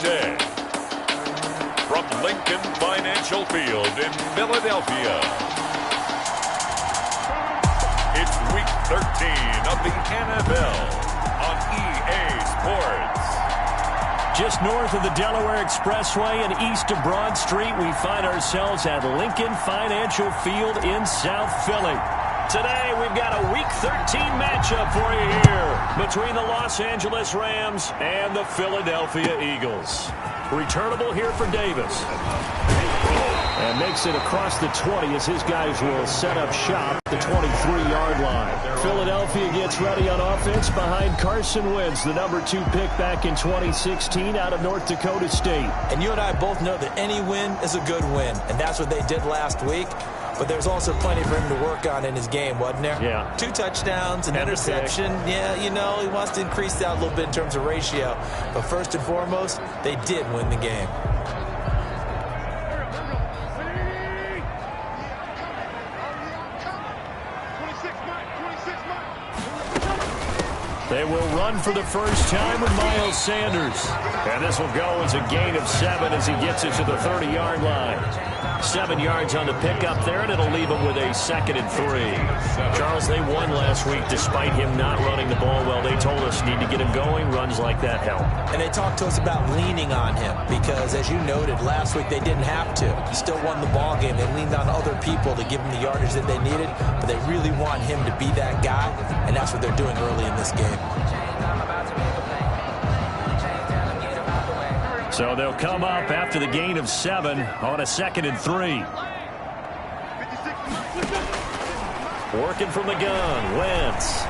today, from Lincoln Financial Field in Philadelphia, it's Week 13 of the NFL on EA Sports. Just north of the Delaware Expressway and east of Broad Street, we find ourselves at Lincoln Financial Field in South Philly. Today, we've got a Week 13 matchup for you here between the Los Angeles Rams and the Philadelphia Eagles. Returnable here for Davis. And makes it across the 20 as his guys will set up shop at the 23-yard line. Philadelphia gets ready on offense behind Carson Wentz, the number 2 pick back in 2016 out of North Dakota State. And you and I both know that any win is a good win, and that's what they did last week. But there's also plenty for him to work on in his game, wasn't there? Yeah. 2 touchdowns, an interception. Yeah, you know, he wants to increase that a little bit in terms of ratio. But first and foremost, they did win the game. They will run for the first time with Miles Sanders. And this will go as a gain of 7 as he gets it to the 30-yard line. 7 yards on the pickup there, and it'll leave him with a 2nd and 3. Charles, they won last week despite him not running the ball well. They told us need to get him going. Runs like that help. And they talked to us about leaning on him because, as you noted, last week they didn't have to. He still won the ball game. They leaned on other people to give him the yardage that they needed, but they really want him to be that guy, and that's what they're doing early in this game. So they'll come up after the gain of 7 on a 2nd and 3. Working from the gun, Wentz.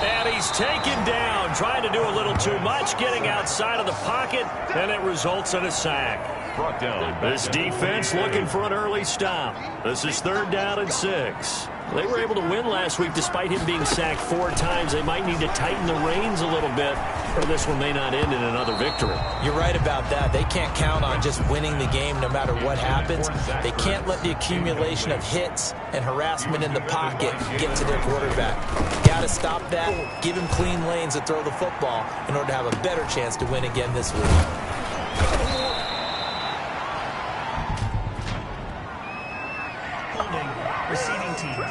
And he's taken down, trying to do a little too much, getting outside of the pocket, and it results in a sack. Brought down. This defense looking for an early stop. This is 3rd down and 6. They were able to win last week despite him being sacked 4 times. They might need to tighten the reins a little bit, or this one may not end in another victory. You're right about that. They can't count on just winning the game no matter what happens. They can't let the accumulation of hits and harassment in the pocket get to their quarterback. Got to stop that, give him clean lanes to throw the football in order to have a better chance to win again this week. Receiving team.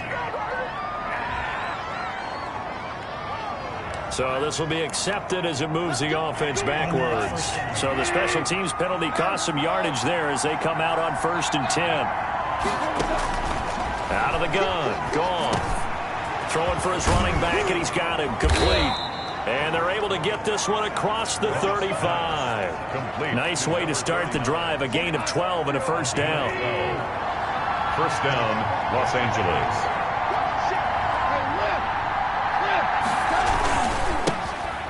So this will be accepted as it moves the offense backwards. So the special teams penalty cost some yardage there as they come out on 1st and 10. Out of the gun, Goff. Throwing for his running back, and he's got him complete. And they're able to get this one across the 35. Complete. Nice way to start the drive, a gain of 12 and a 1st down. First down, Los Angeles.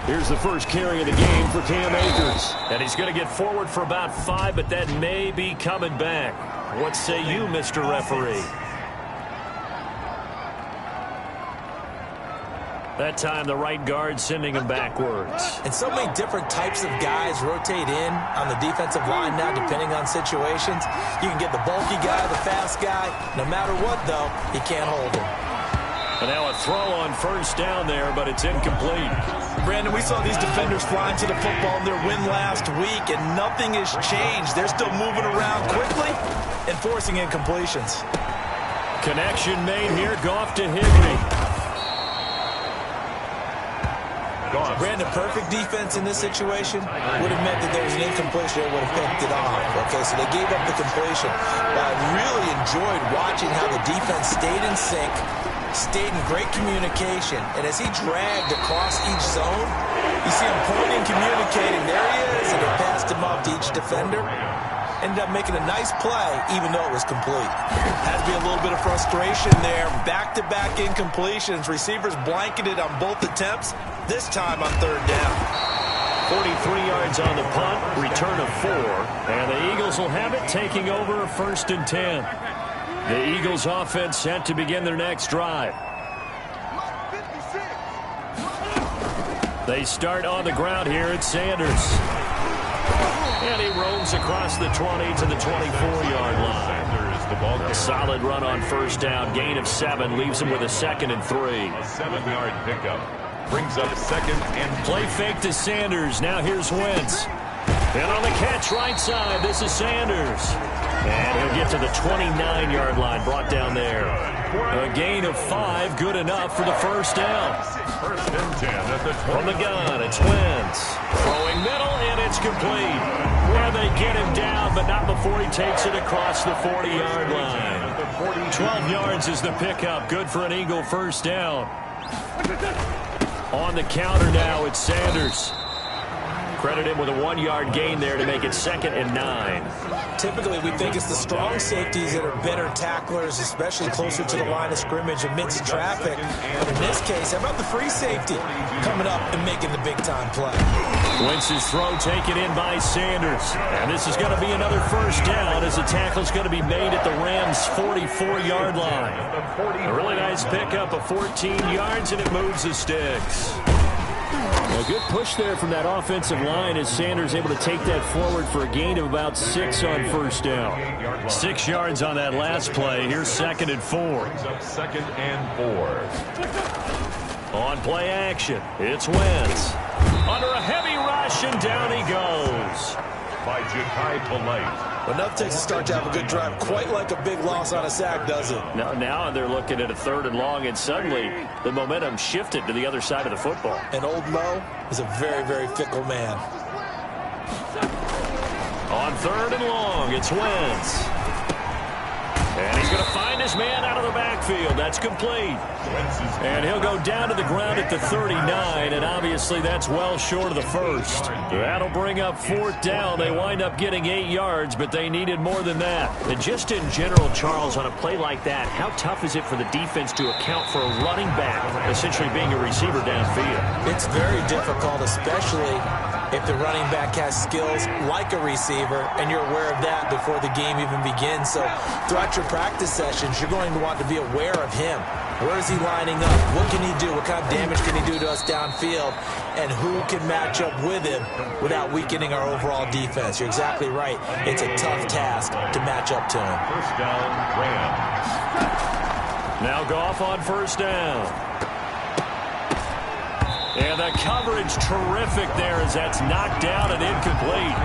Here's the first carry of the game for Cam Akers. And he's going to get forward for about 5, but that may be coming back. What say you, Mr. Referee? That time, the right guard sending him backwards. And so many different types of guys rotate in on the defensive line now, depending on situations. You can get the bulky guy, the fast guy. No matter what, though, he can't hold him. And now a throw on 1st down there, but it's incomplete. Brandon, we saw these defenders flying to the football in their win last week, and nothing has changed. They're still moving around quickly and forcing incompletions. Connection made here, Goff to Higbee. Brandon, perfect defense in this situation would have meant that there was an incompletion that would have picked it off. Okay, so they gave up the completion. But I really enjoyed watching how the defense stayed in sync, stayed in great communication. And as he dragged across each zone, you see him pointing, communicating. There he is, and they passed him off to each defender. Ended up making a nice play, even though it was complete. Had to be a little bit of frustration there. Back-to-back incompletions. Receivers blanketed on both attempts, this time on 3rd down. 43 yards on the punt, return of 4. And the Eagles will have it, taking over 1st and 10. The Eagles offense set to begin their next drive. They start on the ground here at Sanders. And he roams across the 20 to the 24-yard line. A solid run on 1st down. Gain of 7 leaves him with a 2nd and 3. A 7-yard pickup. Brings up second and play fake to Sanders. Now here's Wentz. And on the catch right side, this is Sanders. And he'll get to the 29-yard line, brought down there. A gain of 5, good enough for the first down. First and 10 at the 20. From the gun, it's Wentz. Throwing middle, and it's complete. Where they get him down, but not before he takes it across the 40-yard line. 12 yards is the pickup. Good for an Eagle first down. On the counter now, it's Sanders. Credit him with a 1-yard gain there to make it 2nd and 9. Typically, we think it's the strong safeties that are better tacklers, especially closer to the line of scrimmage amidst traffic. But in this case, how about the free safety coming up and making the big-time play? Wentz's throw taken in by Sanders. And this is going to be another first down as the tackle's going to be made at the Rams' 44-yard line. A really nice pickup of 14 yards, and it moves the sticks. A good push there from that offensive line as Sanders able to take that forward for a gain of about 6 on first down. 6 yards on that last play. Here's 2nd and 4. Second and 4. On play action, it's Wentz. Under a heavy rush, and down he goes. By Jachai Polite. But nothing takes a start to have a good drive, quite like a big loss on a sack, does it? Now they're looking at a 3rd and long, and suddenly the momentum shifted to the other side of the football. And old Mo is a very, very fickle man. On 3rd and long, it's Wentz. And he's going to find his man out of the backfield. That's complete. And he'll go down to the ground at the 39, and obviously that's well short of the first. That'll bring up 4th down. They wind up getting 8 yards, but they needed more than that. And just in general, Charles, on a play like that, how tough is it for the defense to account for a running back essentially being a receiver downfield? It's very difficult, especially if the running back has skills like a receiver, and you're aware of that before the game even begins. So throughout your practice sessions, you're going to want to be aware of him. Where is he lining up? What can he do? What kind of damage can he do to us downfield? And who can match up with him without weakening our overall defense? You're exactly right. It's a tough task to match up to him. First down, Rams. Now Goff on first down. And the coverage terrific there as that's knocked down and incomplete.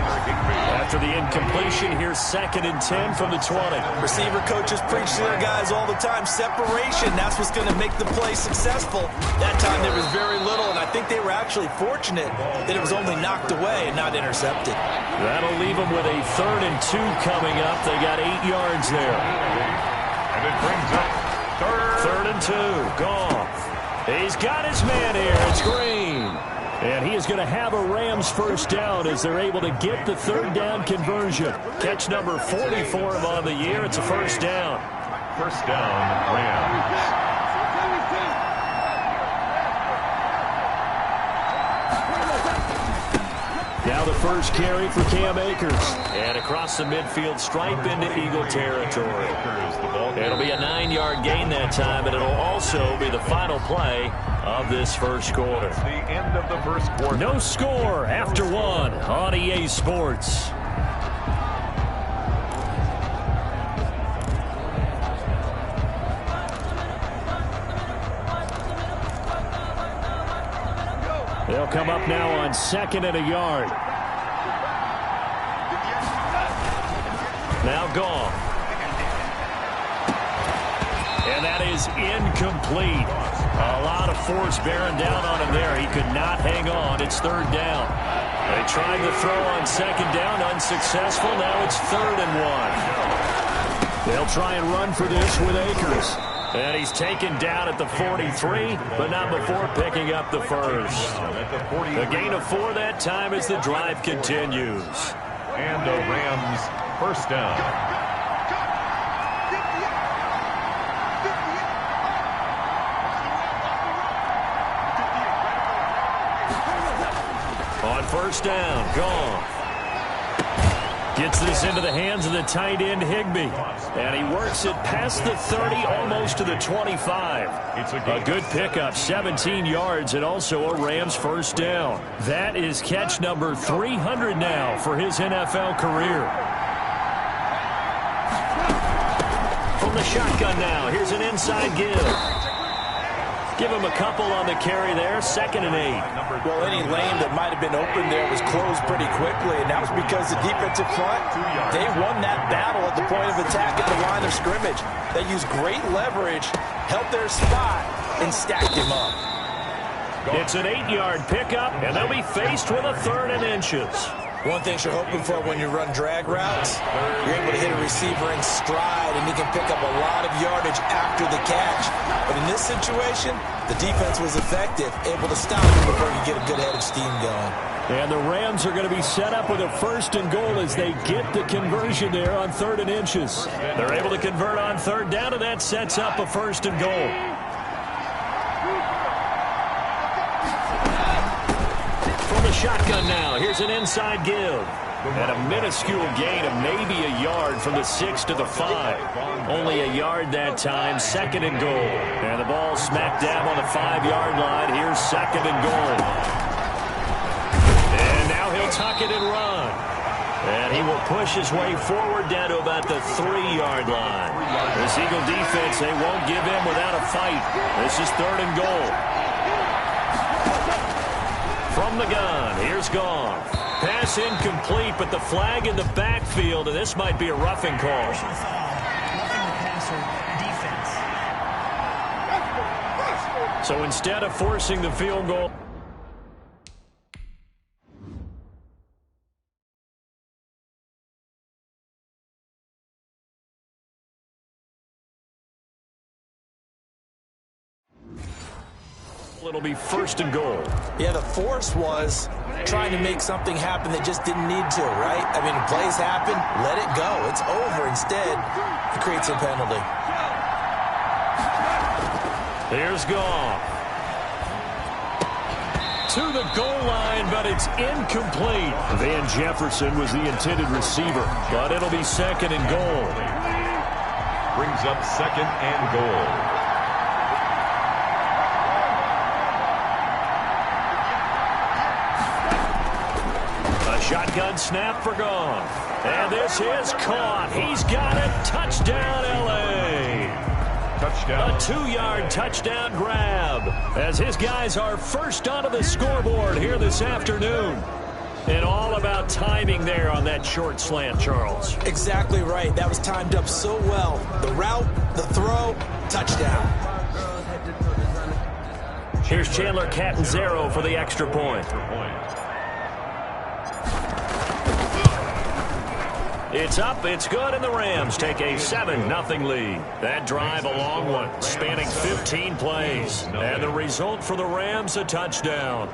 After the incompletion, here's 2nd and 10 from the 20. Receiver coaches preach to their guys all the time. Separation, that's what's going to make the play successful. That time there was very little, and I think they were actually fortunate that it was only knocked away and not intercepted. That'll leave them with a 3rd and 2 coming up. They got 8 yards there. And it brings up 3rd and 2. Goff. He's got his man here. It's Green. And he is going to have a Rams first down as they're able to get the 3rd down conversion. Catch number 44 on the year. It's a first down. First down, Rams. Now the first carry for Cam Akers. And across the midfield stripe into Eagle territory. It'll be a 9-yard gain that time, and it'll also be the final play of this first quarter. It's the end of the first quarter. No score after 1 on EA Sports. They'll come up now on 2nd and a yard. Now Goff. And that is incomplete. A lot of force bearing down on him there. He could not hang on. It's 3rd down. They tried to throw on 2nd down, unsuccessful. Now it's 3rd and 1. They'll try and run for this with Akers. And he's taken down at the 43, but not before picking up the first. A gain of 4 that time as the drive continues. And a Rams first down. On first down, Goff. Gets this into the hands of the tight end, Higbee. And he works it past the 30, almost to the 25. It's a good pickup, 17 yards, and also a Rams first down. That is catch number 300 now for his NFL career. From the shotgun now, here's an inside give. Give him a couple on the carry there, 2nd and 8. Well, any lane that might have been open there was closed pretty quickly, and that was because the defensive front, they won that battle at the point of attack at the line of scrimmage. They used great leverage, held their spot, and stacked him up. It's an 8-yard pickup, and they'll be faced with a 3rd and inches. One thing you're hoping for when you run drag routes, you're able to hit a receiver in stride, and he can pick up a lot of yardage after the catch. But in this situation, the defense was effective, able to stop him before you get a good head of steam going. And the Rams are going to be set up with a 1st and goal as they get the conversion there on 3rd and inches. They're able to convert on 3rd down, and that sets up a 1st and goal. Shotgun now. Here's an inside give. And a minuscule gain of maybe a yard from the 6 to the 5. Only a yard that time. 2nd and goal. And the ball smack dab on the 5-yard line. Here's 2nd and goal. And now he'll tuck it and run. And he will push his way forward down to about the 3-yard line. This Eagle defense, they won't give in without a fight. This is 3rd and goal. From the gun, here's Goff. Pass incomplete, but the flag in the backfield, and this might be a roughing call. So instead of forcing the field goal, it'll be 1st and goal. Yeah, the force was trying to make something happen that just didn't need to, right? I mean, plays happen, let it go. It's over. Instead, it creates a penalty. Here's Goff. To the goal line, but it's incomplete. Van Jefferson was the intended receiver, but it'll be 2nd and goal. Brings up 2nd and goal. Shotgun snap for Goff. And this is caught. He's got it. Touchdown, L.A. Touchdown. A 2-yard touchdown grab as his guys are first onto the scoreboard here this afternoon. And all about timing there on that short slant, Charles. Exactly right. That was timed up so well. The route, the throw, touchdown. Here's Chandler Catanzaro for the extra point. It's up, it's good, and the Rams take a 7-0 lead. That drive a long one, spanning 15 plays. And the result for the Rams, a touchdown.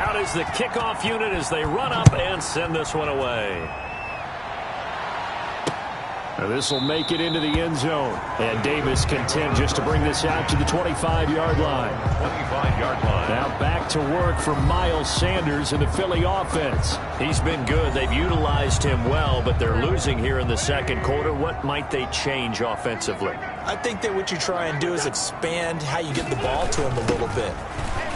Out is the kickoff unit as they run up and send this one away. This will make it into the end zone. And Davis content just to bring this out to the 25-yard line. 25-yard line. Now back to work for Miles Sanders in the Philly offense. He's been good. They've utilized him well, but they're losing here in the 2nd quarter. What might they change offensively? I think that what you try and do is expand how you get the ball to him a little bit.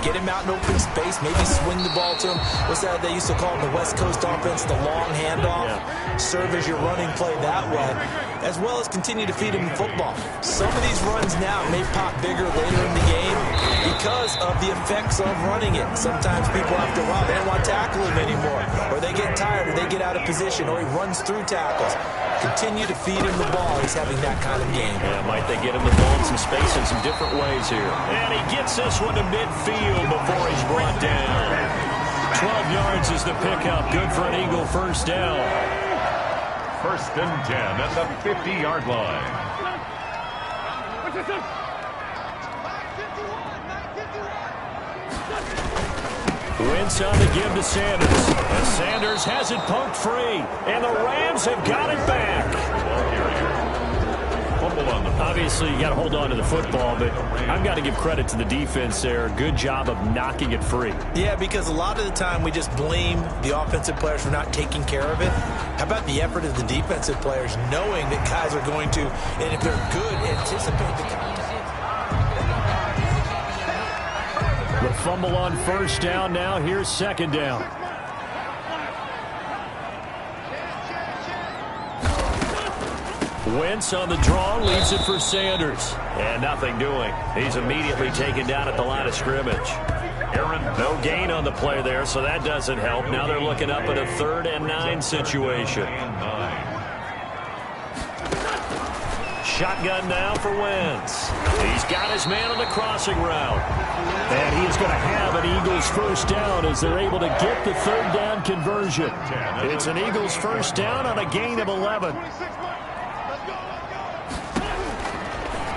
Get him out in open space, maybe swing the ball to him. What's that they used to call in the West Coast offense, the long handoff? Yeah. Serve as your running play that way, as well as continue to feed him football. Some of these runs now may pop bigger later in the game because of the effects of running it. Sometimes people, after a while, they don't want to tackle him anymore, or they get tired, or they get out of position, or he runs through tackles. Continue to feed him the ball. He's having that kind of game. Yeah, might they get him the ball in some space in some different ways here. And he gets this one to midfield before he's brought down. 12 yards is the pickup. Good for an Eagle first down. 1st and 10 at the 50-yard line. Wentz on the give to Sanders. And Sanders has it poked free. And the Rams have got it back. Obviously, you got to hold on to the football, but I've got to give credit to the defense there. Good job of knocking it free. Yeah, because a lot of the time we just blame the offensive players for not taking care of it. How about the effort of the defensive players knowing that guys are going to, and if they're good, anticipate the The fumble on first down. Now here's second down. Wentz on the draw, leaves it for Sanders. And nothing doing. He's immediately taken down at the line of scrimmage. No gain on the play there, so that doesn't help. Now they're looking up at a 3rd and 9 situation. Shotgun now for Wentz. He's got his man on the crossing route. And he is going to have an Eagles first down as they're able to get the 3rd down conversion. It's an Eagles first down on a gain of 11.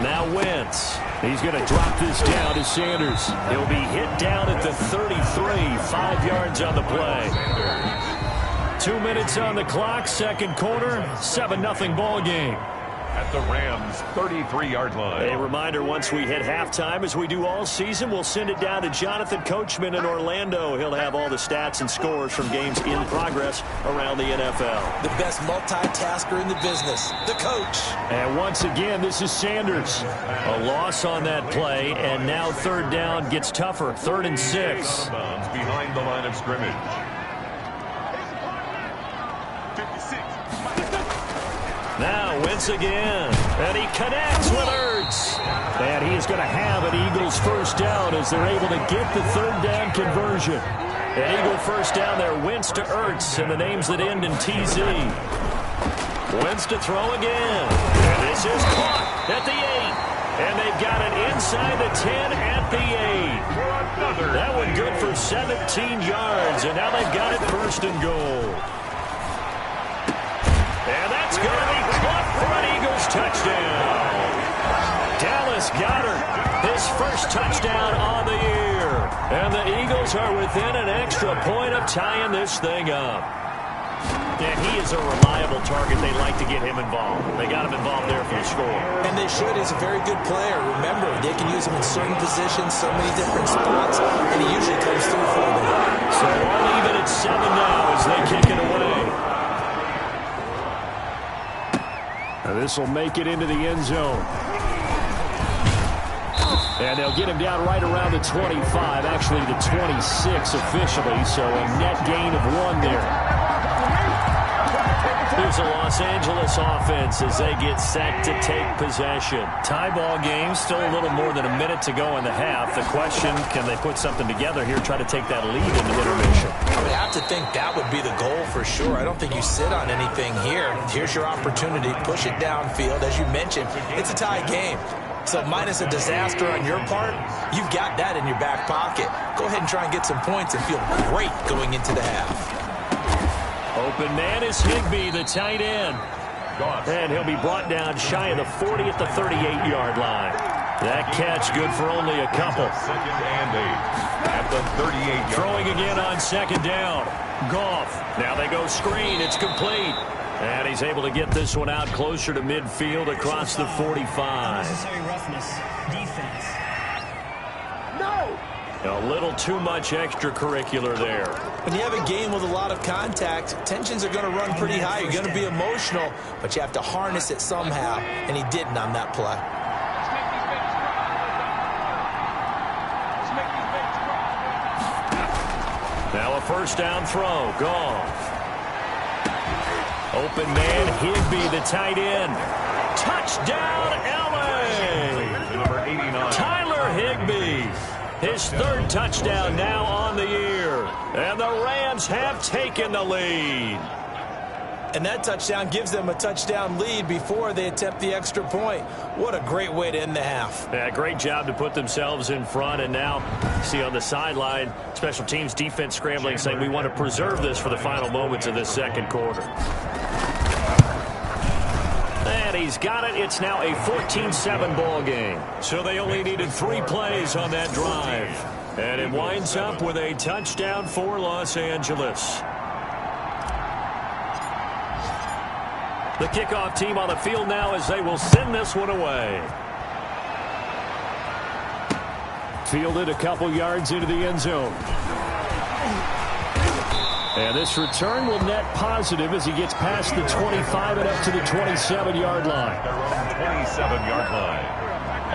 Now Wentz. He's going to drop this down to Sanders. He'll be hit down at the 33, 5 yards on the play. 2 minutes on the clock, second quarter, 7-0 ball game. At the Rams' 33-yard line. A reminder, once we hit halftime, as we do all season, we'll send it down to Jonathan Coachman in Orlando. He'll have all the stats and scores from games in progress around the NFL. The best multitasker in the business, the coach. And once again, this is Sanders. A loss on that play, and now 3rd down gets tougher. 3rd and 6. Behind the line of scrimmage. Now Wentz again, and he connects with Ertz. And he's going to have an Eagles first down as they're able to get the 3rd down conversion. An Eagle first down there, Wentz to Ertz, and the names that end in TZ. Wentz to throw again. And this is caught at the 8. And they've got it inside the 10 at the 8. That one good for 17 yards, and now they've got it 1st and goal. And that's going to be caught for an Eagles touchdown. Dallas Goedert, his first touchdown on the year. And the Eagles are within an extra point of tying this thing up. And he is a reliable target. They like to get him involved. They got him involved there for the score. And they should. He's a very good player. Remember, they can use him in certain positions, so many different spots, and he usually comes through for them. So all even at 7 now as they kick it away. This will make it into the end zone. And they'll get him down right around the 25, actually the 26 officially, so a net gain of 1 there. Here's the Los Angeles offense as they get set to take possession. Tie ball game, still a little more than a minute to go in the half. The question, can they put something together here, try to take that lead in the intermission? I mean, I have to think that would be the goal for sure. I don't think you sit on anything here. Here's your opportunity. Push it downfield. As you mentioned, it's a tie game. So minus a disaster on your part, you've got that in your back pocket. Go ahead and try and get some points and feel great going into the half. Open man is Higbee, the tight end. And he'll be brought down shy of the 40 at the 38-yard line. That catch good for only a couple. 2nd and 8 at the 38-yard. Throwing again on 2nd down. Goff. Now they go screen. It's complete. And he's able to get this one out closer to midfield across the 45. Unnecessary roughness. Defense. No! A little too much extracurricular there. When you have a game with a lot of contact, tensions are going to run pretty high. You're going to be emotional, but you have to harness it somehow, and he didn't on that play. Now a first down throw. Goff. Open man, Higbee, the tight end. Touchdown, L.A. Number 89. Tyler Higbee. His 3rd touchdown now on the year. And the Rams have taken the lead. And that touchdown gives them a touchdown lead before they attempt the extra point. What a great way to end the half. Yeah, great job to put themselves in front. And now, see on the sideline, special teams defense scrambling, saying we want to preserve this for the final moments of this second quarter. And he's got it. It's now a 14-7 ball game. So they only needed 3 plays on that drive. And it winds up with a touchdown for Los Angeles. The kickoff team on the field now as they will send this one away. Fielded a couple yards into the end zone. And this return will net positive as he gets past the 25 and up to the 27-yard line. 27-yard line.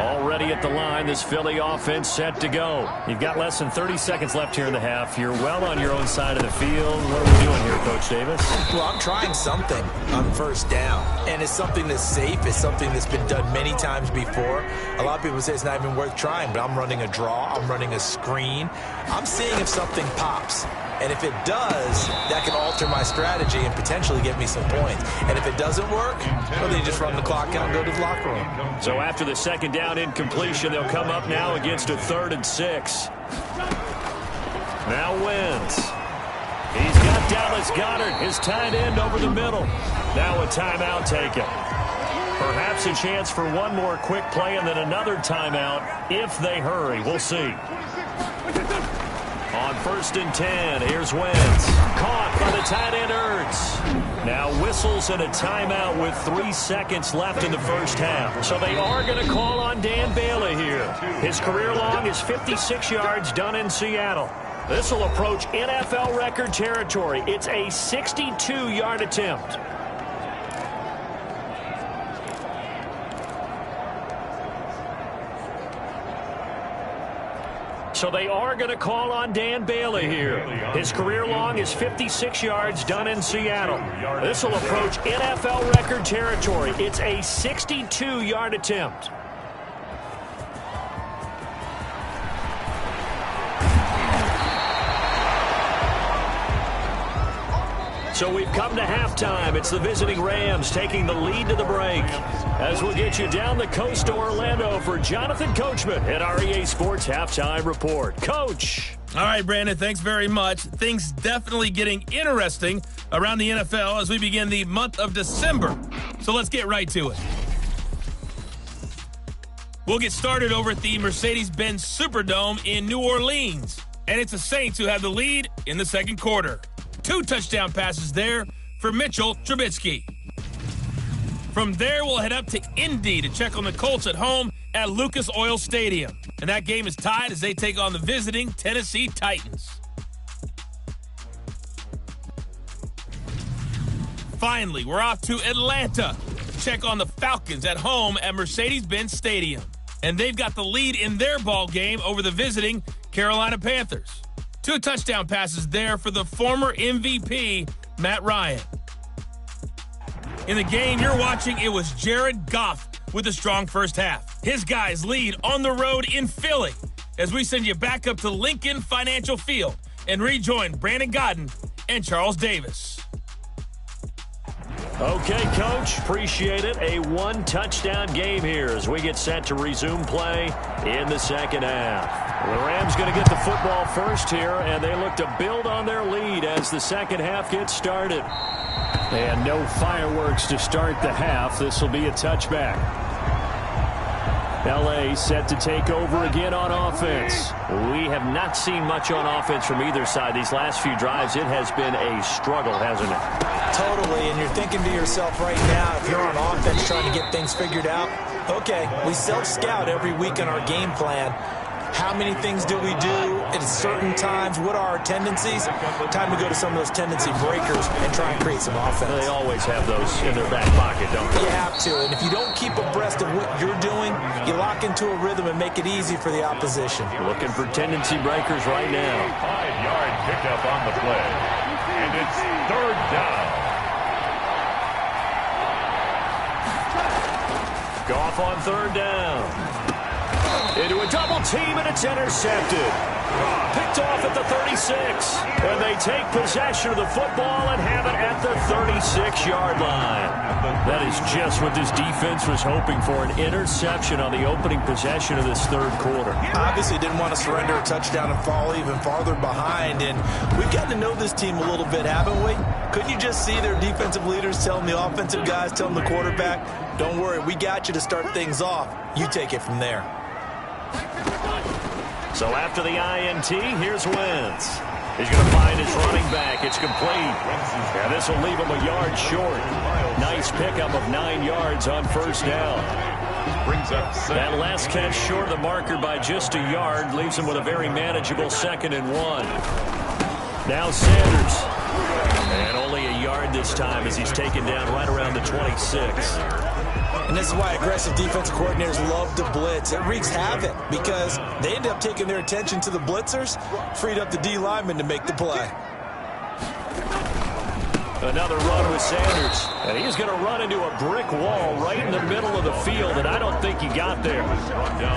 Already at the line, this Philly offense set to go. You've got less than 30 seconds left here in the half. You're well on your own side of the field. What are we doing here, Coach Davis? Well, I'm trying something on first down, and it's something that's safe. It's something that's been done many times before. A lot of people say it's not even worth trying, but I'm running a draw. I'm running a screen. I'm seeing if something pops. And if it does, that can alter my strategy and potentially get me some points. And if it doesn't work, well, then you just run the clock out and go to the locker room. So after the second down incompletion, they'll come up now against a 3rd and 6. Now Wentz. He's got Dallas Goedert, his tight end, over the middle. Now a timeout taken. Perhaps a chance for one more quick play and then another timeout if they hurry. We'll see. On 1st and 10, here's Wentz. Caught by the tight end Ertz. Now whistles and a timeout with 3 seconds left in the first half. So they are going to call on Dan Bailey here. His career long is 56 yards done in Seattle. This will approach NFL record territory. It's a 62-yard attempt. So they are going to call on Dan Bailey here. His career long is 56 yards done in Seattle. This will approach NFL record territory. It's a 62-yard attempt. So we've come to halftime. It's the visiting Rams taking the lead to the break. As we'll get you down the coast to Orlando for Jonathan Coachman at our EA Sports Halftime Report. Coach. All right, Brandon, thanks very much. Things definitely getting interesting around the NFL as we begin the month of December. So let's get right to it. We'll get started over at the Mercedes-Benz Superdome in New Orleans. And it's the Saints who have the lead in the second quarter. 2 touchdown passes there for Mitchell Trubisky. From there, we'll head up to Indy to check on the Colts at home at Lucas Oil Stadium. And that game is tied as they take on the visiting Tennessee Titans. Finally, we're off to Atlanta to check on the Falcons at home at Mercedes-Benz Stadium. And they've got the lead in their ball game over the visiting Carolina Panthers. 2 touchdown passes there for the former MVP, Matt Ryan. In the game you're watching, it was Jared Goff with a strong first half. His guys lead on the road in Philly as we send you back up to Lincoln Financial Field and rejoin Brandon Gaudin and Charles Davis. Okay, Coach, appreciate it. A 1-touchdown game here as we get set to resume play in the second half. The Rams going to get the football first here, and they look to build on their lead as the second half gets started. And no fireworks to start the half. This will be a touchback. L.A. set to take over again on offense. We have not seen much on offense from either side. These last few drives, it has been a struggle, hasn't it? Totally, and you're thinking to yourself right now, if you're on offense trying to get things figured out, okay, we self-scout every week in our game plan. How many things do we do at certain times? What are our tendencies? Time to go to some of those tendency breakers and try and create some offense. They always have those in their back pocket, don't they? You have to, and if you don't keep abreast of what you're doing, you lock into a rhythm and make it easy for the opposition. Looking for tendency breakers right now. 5-yard pickup on the play, and it's 3rd down. Goff on 3rd down. Into a double team, and it's intercepted. Picked off at the 36. And they take possession of the football and have it at the 36-yard line. That is just what this defense was hoping for, an interception on the opening possession of this third quarter. Obviously didn't want to surrender a touchdown and fall even farther behind. And we've gotten to know this team a little bit, haven't we? Couldn't you just see their defensive leaders telling the offensive guys, telling the quarterback, don't worry, we got you to start things off. You take it from there. So after the INT, here's Wentz. He's going to find his running back. It's complete. And this will leave him a yard short. Nice pickup of 9 yards on first down. That last catch short of the marker by just a yard leaves him with a very manageable 2nd and 1. Now Sanders. And only a yard this time as he's taken down right around the 26. And this is why aggressive defensive coordinators love to blitz. It wreaks havoc because they end up taking their attention to the blitzers, freed up the D lineman to make the play. Another run with Sanders. And he's going to run into a brick wall right in the middle of the field, and I don't think he got there.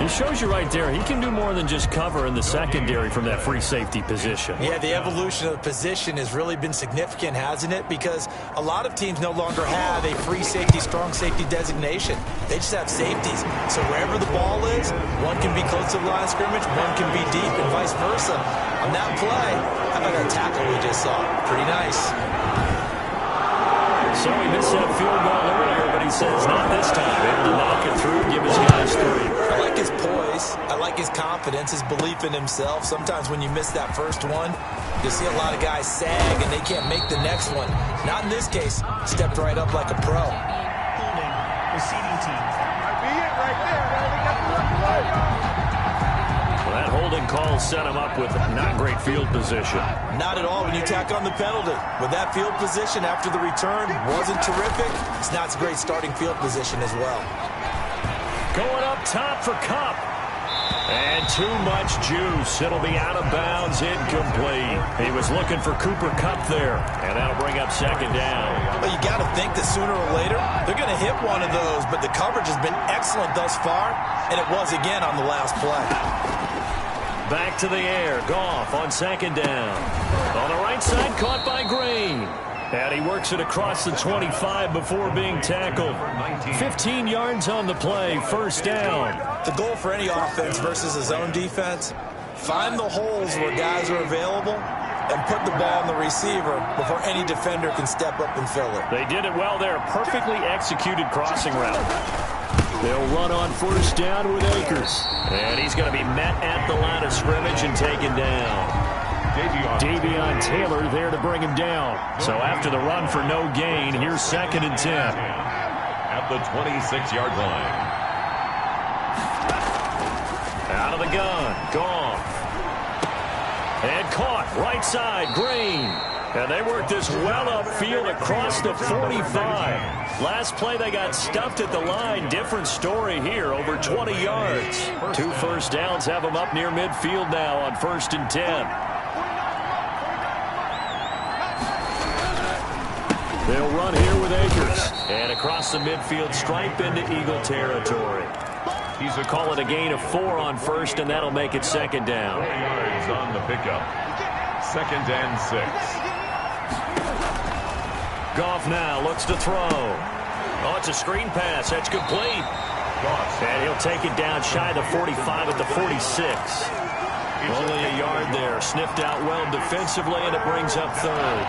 It shows you right there, he can do more than just cover in the secondary from that free safety position. Yeah, the evolution of the position has really been significant, hasn't it? Because a lot of teams no longer have a free safety, strong safety designation. They just have safeties. So wherever the ball is, one can be close to the line of scrimmage, one can be deep, and vice versa. On that play, how about that tackle we just saw? Pretty nice. So he missed that field goal earlier, but he says not this time. Able to knock it through, give his guys 3. I like his poise. I like his confidence, his belief in himself. Sometimes when you miss that first one, you see a lot of guys sag and they can't make the next one. Not in this case. Stepped right up like a pro. Holding. Receiving team. Well, that holding call set him up with not great field position. Not at all when you tack on the penalty. With that field position after the return wasn't terrific. It's not a great starting field position as well. Going up top for Kupp. And too much juice. It'll be out of bounds, incomplete. He was looking for Cooper Kupp there, and that'll bring up second down. Well, you got to think that sooner or later they're going to hit one of those, but the coverage has been excellent thus far, and it was again on the last play. Back to the air. Goff on second down. On the right side, caught by Green. And he works it across the 25 before being tackled. 15 yards on the play, first down. The goal for any offense versus a zone defense, find the holes where guys are available and put the ball on the receiver before any defender can step up and fill it. They did it well there. Perfectly executed crossing route. They'll run on first down with Akers. And he's going to be met at the line of scrimmage and taken down. Davion Taylor there to bring him down. So after the run for no gain, here's 2nd and 10. At the 26-yard line. Out of the gun, Goff. And caught, right side, Green. And they worked this well upfield across the 45. Last play, they got stuffed at the line. Different story here, over 20 yards. 2 first downs have them up near midfield now on 1st and 10. They'll run here with Akers. And across the midfield stripe into Eagle territory. He's a call it a gain of 4 on first, and that'll make it second down. 4 yards on the pickup. 2nd and 6. Goff now looks to throw. Oh, it's a screen pass. That's complete. And he'll take it down shy of the 45 at the 46. Only a yard there. Sniffed out well defensively, and it brings up 3rd.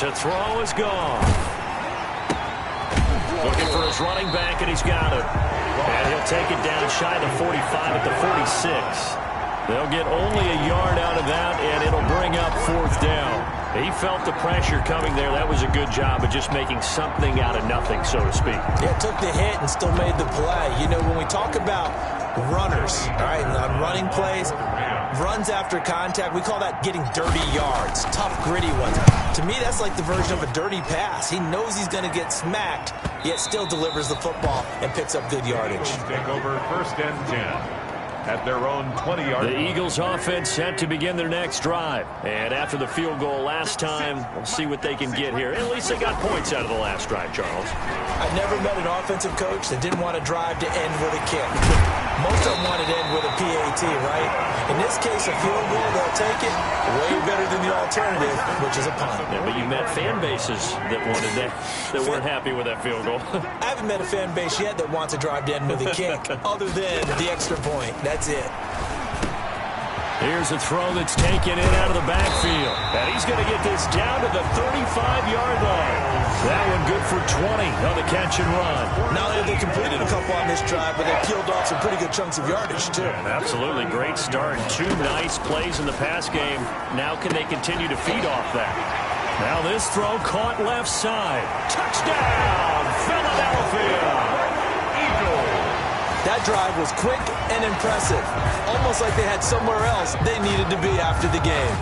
To throw is gone. Looking for his running back, and he's got it. And he'll take it down shy of the 45 at the 46. They'll get only a yard out of that, and it'll bring up 4th down. He felt the pressure coming there. That was a good job of just making something out of nothing, so to speak. Yeah, took the hit and still made the play. You know, when we talk about runners, all right, on running plays, runs after contact, we call that getting dirty yards, tough, gritty ones. To me, that's like the version of a dirty pass. He knows he's going to get smacked, yet still delivers the football and picks up good yardage. Take over 1st and 10. At their own 20-yard line. The Eagles offense set to begin their next drive. And after the field goal last time, we'll see what they can get here. At least they got points out of the last drive, Charles. I've never met an offensive coach that didn't want to drive to end with a kick. Most of them wanted to end with a PAT, right? In this case, a field goal, they'll take it way better than the alternative, which is a punt. Yeah, but you met fan bases that wanted that weren't happy with that field goal. I haven't met a fan base yet that wants to drive to end with a kick, other than the extra point. That's it. Here's a throw that's taken in out of the backfield. And he's going to get this down to the 35-yard line. That one good for 20 on the catch and run. Not only have they completed a couple on this drive, but they peeled off some pretty good chunks of yardage, too. Absolutely. Great start. 2 nice plays in the pass game. Now can they continue to feed off that? Now this throw caught left side. Touchdown, Philadelphia! That drive was quick and impressive. Almost like they had somewhere else they needed to be after the game.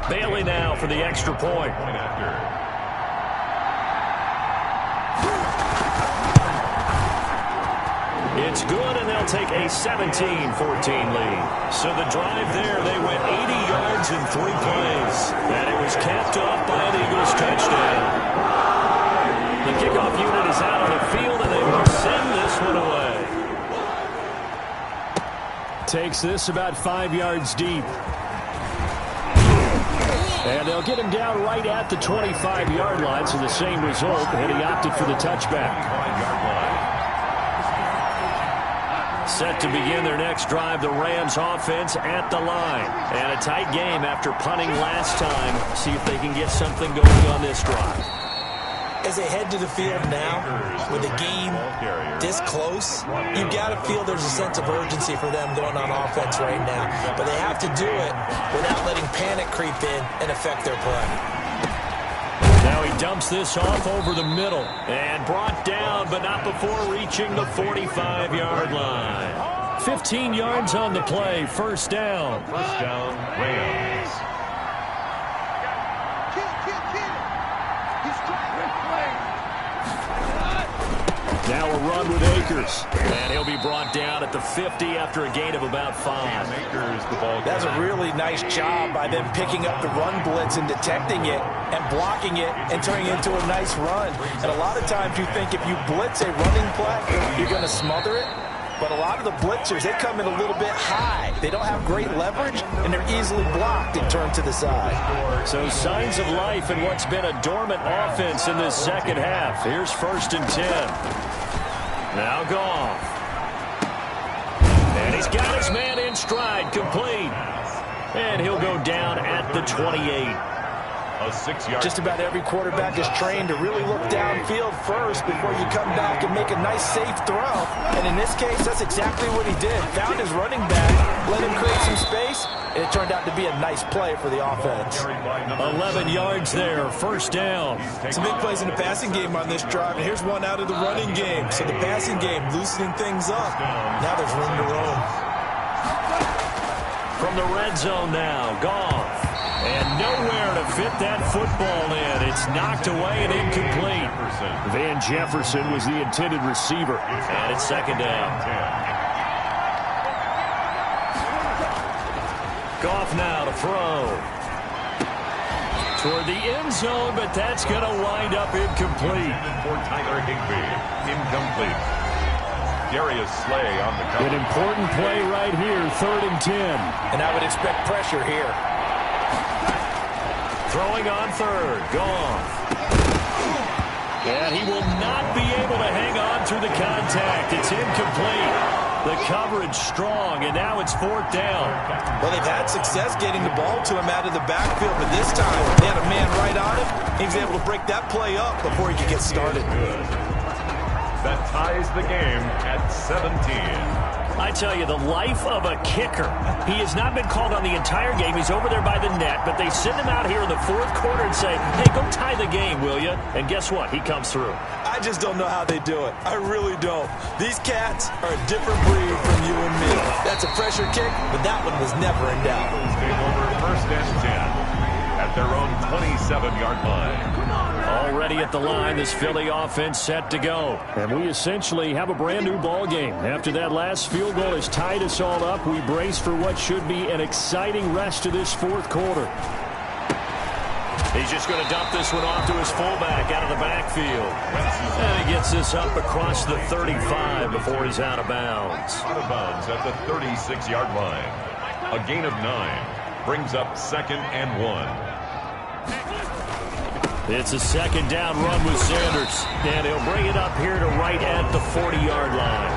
Bailey now for the extra point. It's good, and they'll take a 17-14 lead. So the drive there, they went 80 yards in 3 plays. And it was capped off by an Eagles touchdown. The kickoff unit is out on the field, and they will send this one away. Takes this about 5 yards deep. And they'll get him down right at the 25-yard line, so the same result, and he opted for the touchback. Set to begin their next drive, the Rams offense at the line. And a tight game after punting last time. See if they can get something going on this drive. As they head to the field now, with the game this close, you've got to feel there's a sense of urgency for them going on offense right now. But they have to do it without letting panic creep in and affect their play. Now he dumps this off over the middle and brought down, but not before reaching the 45-yard line. 15 yards on the play, first down. First down, Rams. Now a run with Akers. And he'll be brought down at the 50 after a gain of about 5. Akers, the ball. That's a really nice job by them picking up the run blitz and detecting it and blocking it and turning it into a nice run. And a lot of times you think if you blitz a running play, you're going to smother it. But a lot of the blitzers, they come in a little bit high. They don't have great leverage, and they're easily blocked and turned to the side. So signs of life in what's been a dormant offense in this second half. Here's 1st and 10. Now Goff. And he's got his man in stride, complete. And he'll go down at the 28. A 6-yard. Just about every quarterback is trained to really look downfield first before you come back and make a nice, safe throw. And in this case, that's exactly what he did. Found his running back, let him create some space, and it turned out to be a nice play for the offense. 11 yards there, first down. Some big plays in the passing game on this drive, and here's one out of the running game. So the passing game loosening things up. Now there's room to roam. From the red zone now, Goff. And nowhere to fit that football in. It's knocked away and incomplete. Van Jefferson was the intended receiver. And it's second down. Goff now to throw. Toward the end zone, but that's going to wind up incomplete. For Tyler Higbee, incomplete. Darius Slay on the cover. An important play right here, 3rd and 10. And I would expect pressure here. Throwing on 3rd, Goff. And he will not be able to hang on through the contact. It's incomplete. The coverage strong, and now it's 4th down. Well, they've had success getting the ball to him out of the backfield, but this time they had a man right on him. He was able to break that play up before he could get started. That ties the game at 17. I tell you, the life of a kicker. He has not been called on the entire game. He's over there by the net, but they send him out here in the 4th quarter and say, hey, go tie the game, will you? And guess what? He comes through. I just don't know how they do it. I really don't. These cats are a different breed from you and me. That's a pressure kick, but that one was never in doubt. Take over 1st and 10 at their own 27-yard line. Already at the line, this Philly offense set to go. And we essentially have a brand new ball game. After that last field goal has tied us all up, we brace for what should be an exciting rest of this 4th quarter. He's just going to dump this one off to his fullback out of the backfield. And he gets this up across the 35 before he's out of bounds. Out of bounds at the 36-yard line. A gain of 9 brings up 2nd and 1. It's a 2nd down run with Sanders. And he'll bring it up here to right at the 40-yard line.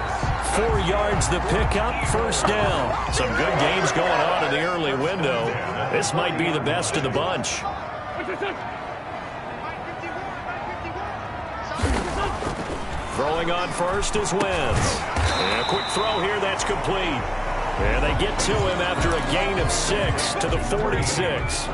4 yards the pickup, 1st down. Some good games going on in the early window. This might be the best of the bunch. Throwing on first is Wentz. And a quick throw here, that's complete. And they get to him after a gain of 6 to the 46.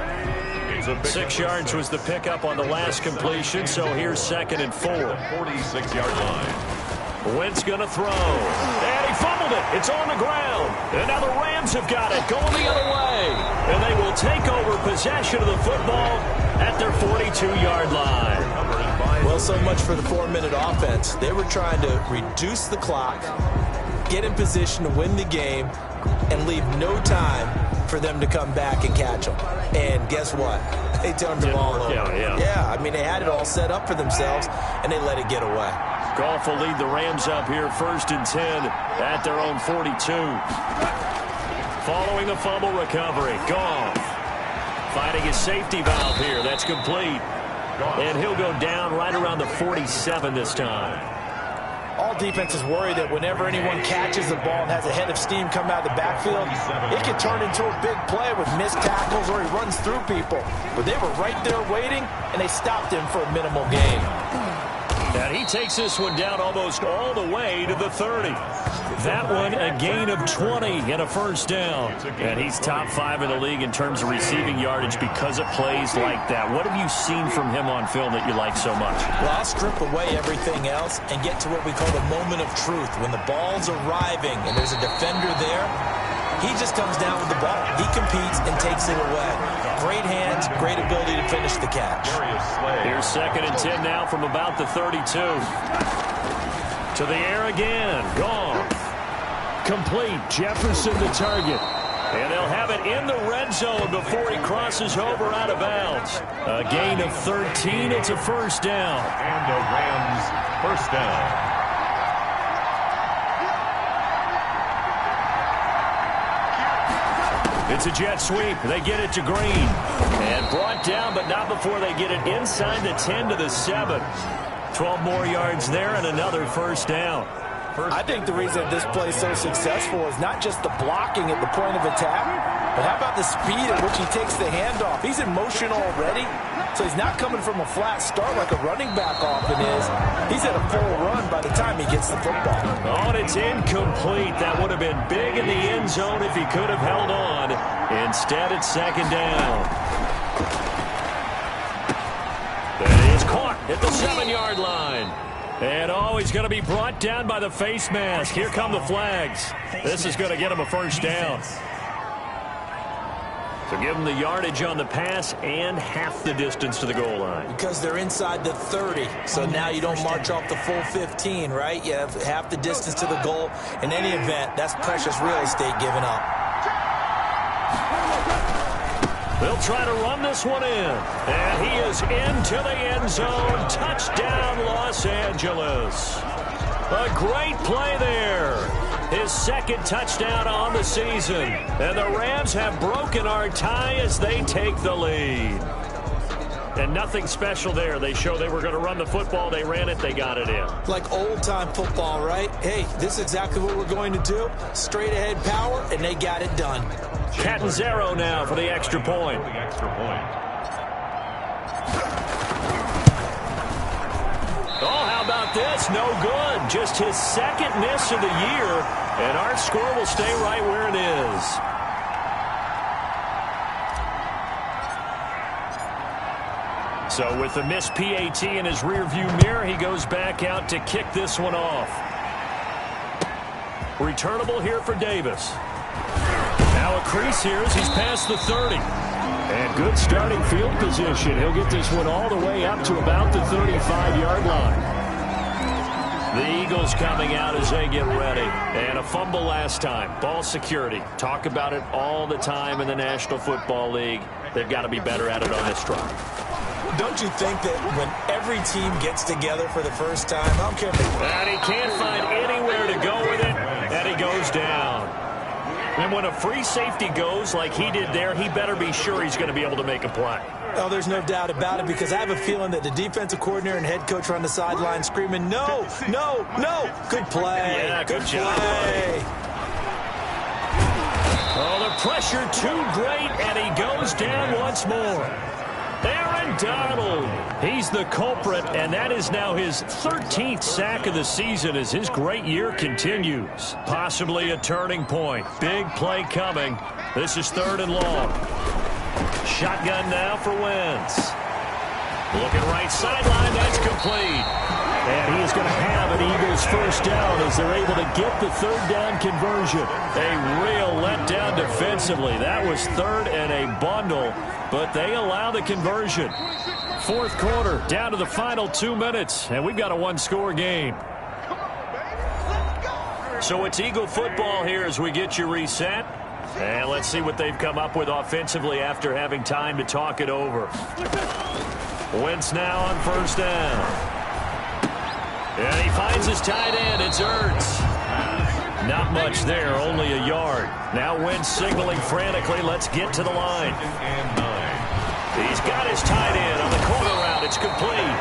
6 yards was the pickup on the last completion, so here's 2nd and 4. 46-yard line. Wentz going to throw. And he fumbled it. It's on the ground. And now the Rams have got it going the other way. And they will take over possession of the football at their 42-yard line. Well, so much for the 4-minute offense. They were trying to reduce the clock, get in position to win the game, and leave no time for them to come back and catch them. And guess what? They turned the ball over. Yeah, I mean, they had it all set up for themselves, and they let it get away. Goff will lead the Rams up here 1st and 10 at their own 42. Following the fumble recovery, Goff finding his safety valve here. That's complete. And he'll go down right around the 47 this time. All defenses worry that whenever anyone catches the ball and has a head of steam come out of the backfield, it can turn into a big play with missed tackles or he runs through people. But they were right there waiting, and they stopped him for a minimal gain. And he takes this one down almost all the way to the 30. That one a gain of 20 and a 1st down. And he's top 5 in the league in terms of receiving yardage because of plays like that. What have you seen from him on film that you like so much? Well, I'll strip away everything else and get to what we call the moment of truth. When the ball's arriving and there's a defender there, he just comes down with the ball. He competes and takes it away. Great hands, great ability to finish the catch. Here's 2nd and 10 now from about the 32. To the air again. Gone. Complete. Jefferson the target. And they'll have it in the red zone before he crosses over out of bounds. A gain of 13. It's a 1st down. And the Rams 1st down. It's a jet sweep. They get it to Green. And brought down, but not before they get it inside the 10 to the 7. 12 more yards there and another 1st down. I think the reason this play is so successful is not just the blocking at the point of attack, but how about the speed at which he takes the handoff? He's in motion already, so he's not coming from a flat start like a running back often is. He's at a full run by the time he gets the football. Oh, and it's incomplete. That would have been big in the end zone if he could have held on. Instead, it's 2nd down. That is caught at the 7-yard line. And he's going to be brought down by the face mask. Here come the flags. This is going to get him a 1st down. So give them the yardage on the pass and half the distance to the goal line. Because they're inside the 30, so now you don't march off the full 15, right? You have half the distance to the goal. In any event, that's precious real estate given up. They'll try to run this one in. And he is into the end zone. Touchdown, Los Angeles. A great play there. His 2nd touchdown on the season. And the Rams have broken our tie as they take the lead. And nothing special there. They show they were going to run the football. They ran it. They got it in. Like old-time football, right? Hey, this is exactly what we're going to do. Straight-ahead power, and they got it done. Catanzaro now for the extra point. Oh, how about this? No good. Just his 2nd miss of the year, and our score will stay right where it is. So with the missed PAT in his rearview mirror, he goes back out to kick this one off. Returnable here for Davis. Now a crease here as he's past the 30. And good starting field position. He'll get this one all the way up to about the 35-yard line. The Eagles coming out as they get ready. And a fumble last time. Ball security. Talk about it all the time in the National Football League. They've got to be better at it on this drive. Don't you think that when every team gets together for the first time, I don't care if and he can't find anywhere to go with it, and he goes down. And when a free safety goes like he did there, he better be sure he's going to be able to make a play. Oh, there's no doubt about it, because I have a feeling that the defensive coordinator and head coach are on the sideline screaming, no, no, no. Good play. Yeah, good job. Play. Oh, the pressure too great, and he goes down once more. Aaron Donald. He's the culprit, and that is now his 13th sack of the season as his great year continues. Possibly a turning point. Big play coming. This is 3rd and long. Shotgun now for Wentz. Looking right sideline. That's complete. And he is going to have an Eagles first down as they're able to get the 3rd down conversion. A real letdown defensively. That was 3rd and a bundle, but they allow the conversion. 4th quarter, down to the final 2 minutes, and we've got a 1-score game. So it's Eagle football here as we get you reset. And let's see what they've come up with offensively after having time to talk it over. Wentz now on 1st down. And he finds his tight end. It's Ertz. Not much there, only a yard. Now Wentz signaling frantically. Let's get to the line. He's got his tight end on the corner route. It's complete.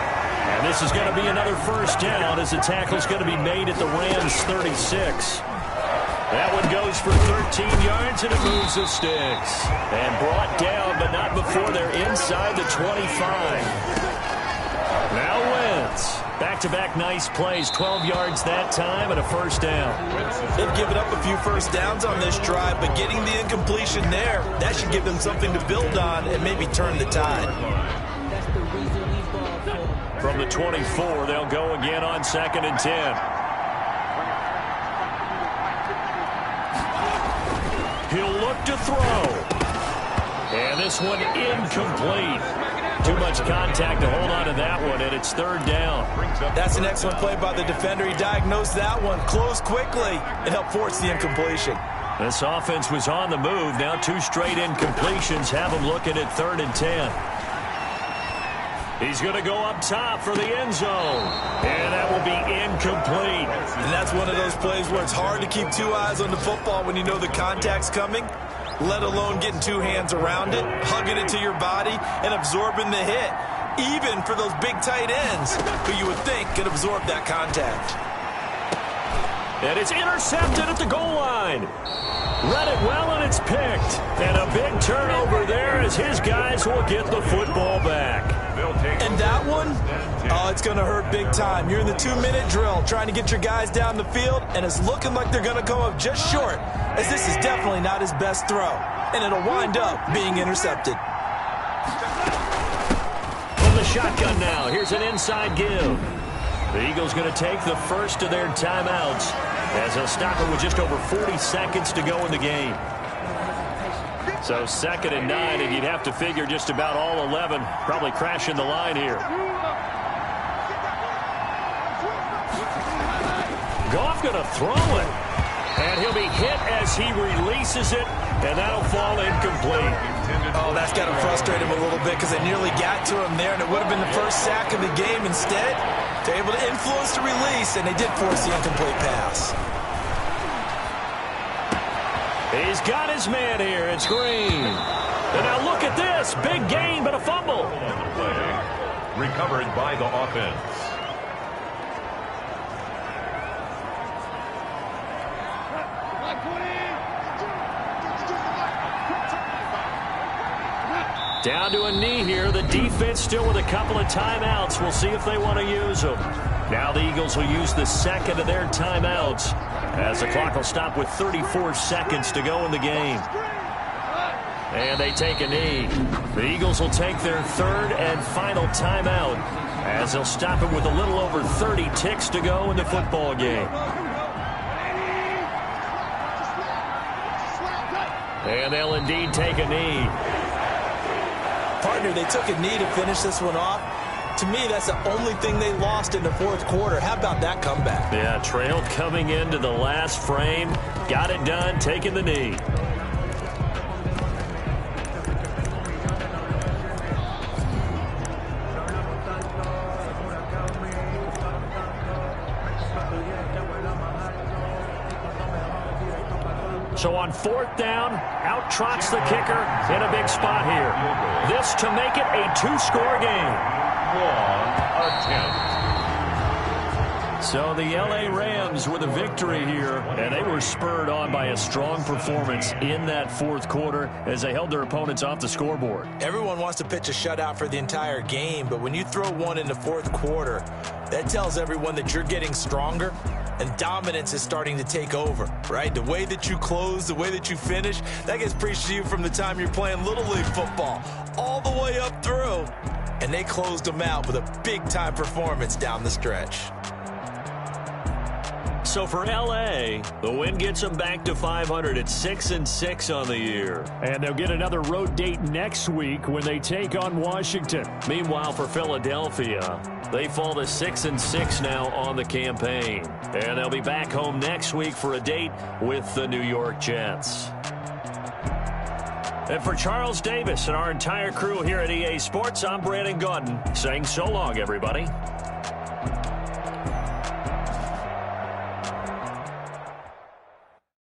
And this is going to be another first down as the tackle's going to be made at the Rams' 36. That one goes for 13 yards, and it moves the sticks. And brought down, but not before they're inside the 25. Now Wentz. Back-to-back nice plays, 12 yards that time, and a first down. They've given up a few first downs on this drive, but getting the incompletion there, that should give them something to build on and maybe turn the tide. From the 24, they'll go again on 2nd and 10. He'll look to throw. And this one incomplete. Too much contact to hold on to that one, and it's 3rd down. That's an excellent play by the defender. He diagnosed that one, closed quickly, and helped force the incompletion. This offense was on the move. Now 2 straight incompletions have them looking at 3rd and 10. He's going to go up top for the end zone. And that will be incomplete. And that's one of those plays where it's hard to keep 2 eyes on the football when you know the contact's coming, let alone getting 2 hands around it, hugging it to your body, and absorbing the hit, even for those big tight ends who you would think could absorb that contact. And it's intercepted at the goal line. Read it well, and it's picked. And a big turnover there as his guys will get the football back. And that one, oh, it's going to hurt big time. You're in the 2-minute drill trying to get your guys down the field, and it's looking like they're going to come up just short, as this is definitely not his best throw. And it'll wind up being intercepted. From the shotgun now, here's an inside give. The Eagles going to take the first of their timeouts as they'll stop it with just over 40 seconds to go in the game. So 2nd and 9, and you'd have to figure just about all 11 probably crashing the line here. Goff going to throw it. And he'll be hit as he releases it, and that'll fall incomplete. Oh, that's got to frustrate him a little bit because they nearly got to him there, and it would have been the first sack of the game. Instead, they're able to influence the release, and they did force the incomplete pass. He's got his man here. It's Green. And now look at this. Big gain, but a fumble. Recovered by the offense. Down to a knee here. The defense still with a couple of timeouts. We'll see if they want to use them. Now the Eagles will use the second of their timeouts as the clock will stop with 34 seconds to go in the game. And they take a knee. The Eagles will take their 3rd and final timeout as they'll stop it with a little over 30 ticks to go in the football game. And they'll indeed take a knee. Partner, they took a knee to finish this one off. To me, that's the only thing they lost in the 4th quarter. How about that comeback? Yeah, trailed coming into the last frame. Got it done, taking the knee. So on 4th down, out trots the kicker in a big spot here. This to make it a 2-score game. Long attempt. So the L.A. Rams with a victory here, and they were spurred on by a strong performance in that fourth quarter as they held their opponents off the scoreboard. Everyone wants to pitch a shutout for the entire game, but when you throw one in the fourth quarter, that tells everyone that you're getting stronger and dominance is starting to take over, right? The way that you close, the way that you finish, that gets preached to you from the time you're playing Little League football all the way up through. And they closed them out with a big-time performance down the stretch. So for L.A., the win gets them back to 500 at 6-6 on the year. And they'll get another road date next week when they take on Washington. Meanwhile, for Philadelphia, they fall to 6-6 now on the campaign. And they'll be back home next week for a date with the New York Jets. And for Charles Davis and our entire crew here at EA Sports, I'm Brandon Gaudin saying so long, everybody.